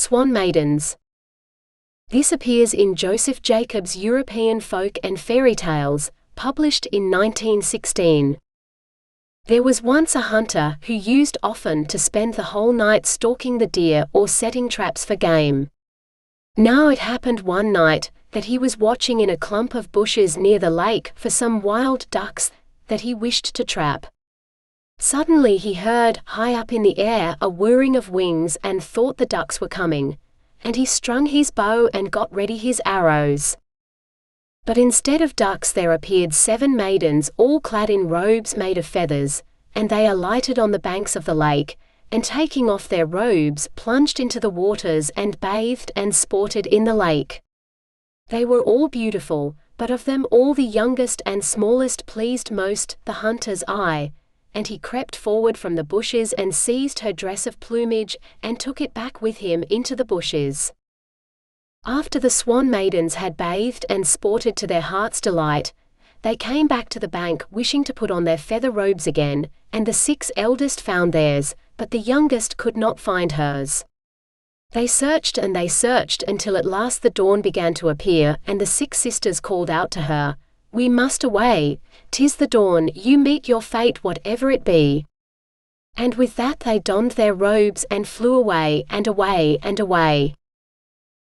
Swan Maidens. This appears in Joseph Jacobs' European Folk and Fairy Tales, published in 1916. There was once a hunter who used often to spend the whole night stalking the deer or setting traps for game. Now it happened one night that he was watching in a clump of bushes near the lake for some wild ducks that he wished to trap. Suddenly he heard, high up in the air, a whirring of wings and thought the ducks were coming, and he strung his bow and got ready his arrows. But instead of ducks there appeared 7 maidens all clad in robes made of feathers, and they alighted on the banks of the lake, and taking off their robes plunged into the waters and bathed and sported in the lake. They were all beautiful, but of them all the youngest and smallest pleased most the hunter's eye, and he crept forward from the bushes and seized her dress of plumage, and took it back with him into the bushes. After the Swan Maidens had bathed and sported to their heart's delight, they came back to the bank wishing to put on their feather robes again, and the 6 eldest found theirs, but the youngest could not find hers. They searched and they searched until at last the dawn began to appear, and the 6 sisters called out to her, "We must away, 'tis the dawn, you meet your fate whatever it be." And with that they donned their robes and flew away and away and away.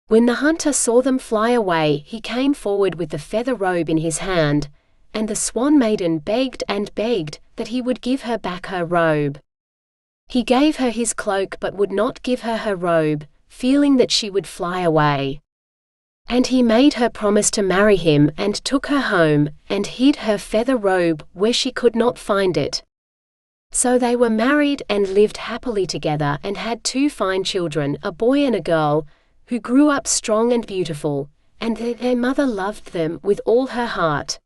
When the hunter saw them fly away, he came forward with the feather robe in his hand, and the Swan Maiden begged and begged that he would give her back her robe. He gave her his cloak but would not give her her robe, feeling that she would fly away. And he made her promise to marry him and took her home, and hid her feather robe where she could not find it. So they were married and lived happily together and had 2 fine children, a boy and a girl, who grew up strong and beautiful, and their mother loved them with all her heart.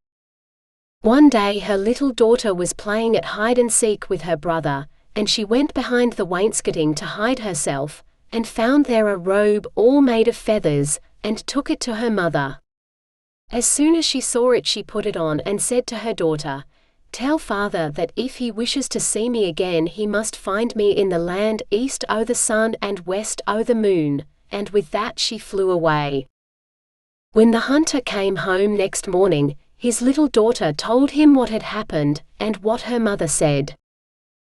One day her little daughter was playing at hide-and-seek with her brother, and she went behind the wainscoting to hide herself, and found there a robe all made of feathers, and took it to her mother. As soon as she saw it she put it on and said to her daughter, "Tell father that if he wishes to see me again he must find me in the land east o' the sun and west o' the moon," and with that she flew away. When the hunter came home next morning, his little daughter told him what had happened, and what her mother said.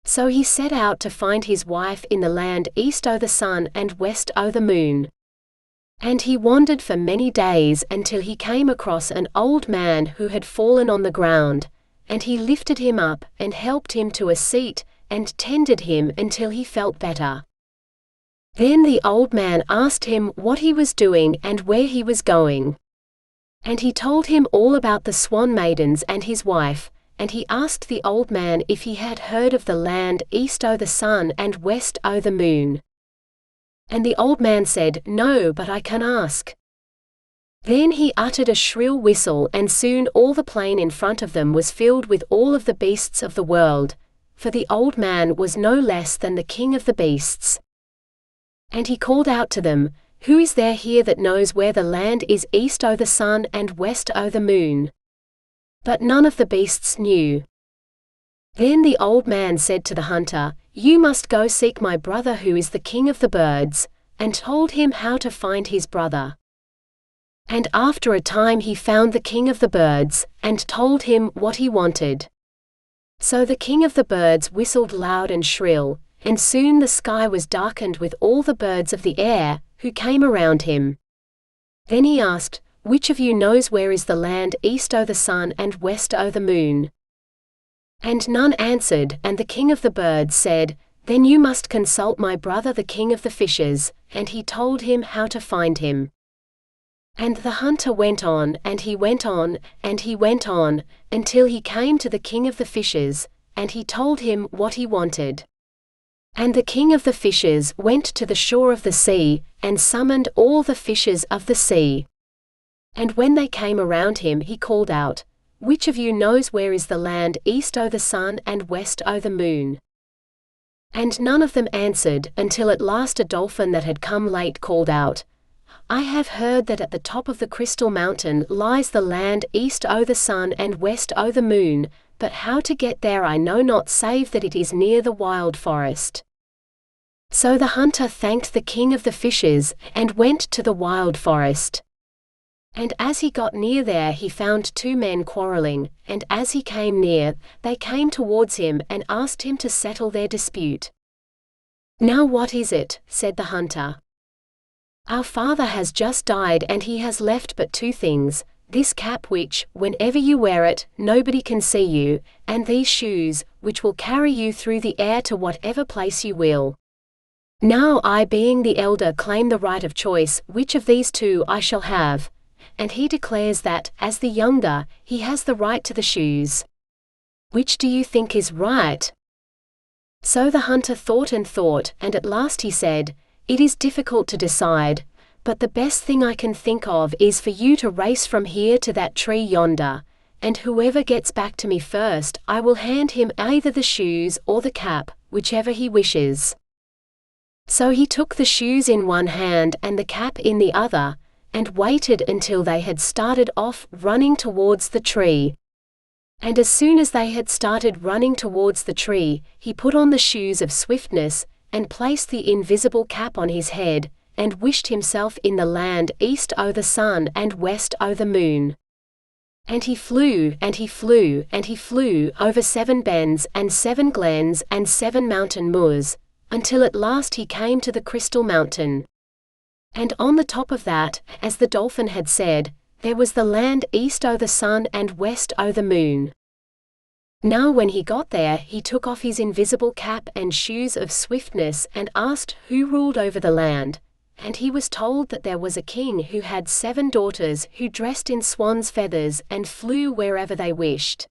So he set out to find his wife in the land east o' the sun and west o' the moon. And he wandered for many days until he came across an old man who had fallen on the ground, and he lifted him up and helped him to a seat, and tended him until he felt better. Then the old man asked him what he was doing and where he was going. And he told him all about the Swan Maidens and his wife, and he asked the old man if he had heard of the land east o' the sun and west o' the moon. And the old man said, "No, but I can ask." Then he uttered a shrill whistle, and soon all the plain in front of them was filled with all of the beasts of the world, for the old man was no less than the king of the beasts. And he called out to them, "Who is there here that knows where the land is east o' the sun and west o' the moon?" But none of the beasts knew. Then the old man said to the hunter, "You must go seek my brother who is the king of the birds," and told him how to find his brother. And after a time he found the king of the birds, and told him what he wanted. So the king of the birds whistled loud and shrill, and soon the sky was darkened with all the birds of the air, who came around him. Then he asked, "Which of you knows where is the land east o' the sun and west o' the moon?" And none answered, and the king of the birds said, "Then you must consult my brother the king of the fishes," and he told him how to find him. And the hunter went on, and he went on, and he went on, until he came to the king of the fishes, and he told him what he wanted. And the king of the fishes went to the shore of the sea, and summoned all the fishes of the sea. And when they came around him he called out, "Which of you knows where is the land east o' the sun and west o' the moon?" And none of them answered, until at last a dolphin that had come late called out, "I have heard that at the top of the crystal mountain lies the land east o' the sun and west o' the moon, but how to get there I know not, save that it is near the wild forest." So the hunter thanked the king of the fishes, and went to the wild forest. And as he got near there he found two men quarreling, and as he came near, they came towards him and asked him to settle their dispute. "Now what is it?" said the hunter. "Our father has just died and he has left but two things, this cap which, whenever you wear it, nobody can see you, and these shoes, which will carry you through the air to whatever place you will. Now I, being the elder, claim the right of choice, which of these two I shall have." And he declares that, as the younger, he has the right to the shoes. Which do you think is right? So the hunter thought, and at last he said, "It is difficult to decide, but the best thing I can think of is for you to race from here to that tree yonder, and whoever gets back to me first, I will hand him either the shoes or the cap, whichever he wishes." So he took the shoes in one hand and the cap in the other, and waited until they had started off, running towards the tree. And as soon as they had started running towards the tree, he put on the shoes of swiftness, and placed the invisible cap on his head, and wished himself in the land east o' the sun and west o' the moon. And he flew, and he flew, and he flew, over 7 bens, and 7 glens, and 7 mountain moors, until at last he came to the Crystal Mountain. And on the top of that, as the dolphin had said, there was the land east o' the sun and west o' the moon. Now when he got there he took off his invisible cap and shoes of swiftness, and asked who ruled over the land, and he was told that there was a king who had 7 daughters who dressed in swan's feathers and flew wherever they wished.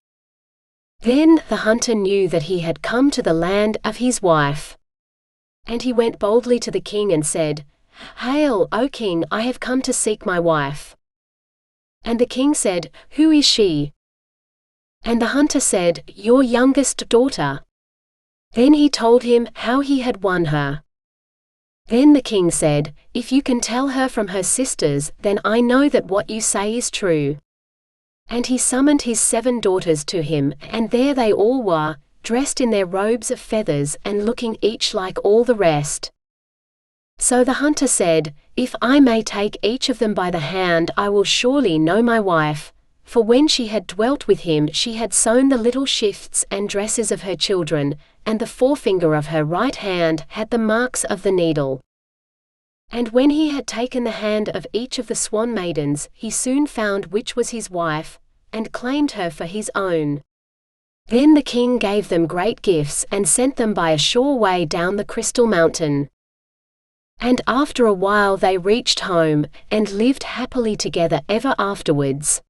Then the hunter knew that he had come to the land of his wife. And he went boldly to the king and said, "Hail, O king, I have come to seek my wife." And the king said, "Who is she?" And the hunter said, "Your youngest daughter." Then he told him how he had won her. Then the king said, "If you can tell her from her sisters, then I know that what you say is true." And he summoned his 7 daughters to him, and there they all were, dressed in their robes of feathers and looking each like all the rest. So the hunter said, "If I may take each of them by the hand, I will surely know my wife." For when she had dwelt with him, she had sewn the little shifts and dresses of her children, and the forefinger of her right hand had the marks of the needle. And when he had taken the hand of each of the swan maidens, he soon found which was his wife, and claimed her for his own. Then the king gave them great gifts and sent them by a sure way down the Crystal Mountain. And after a while they reached home, and lived happily together ever afterwards.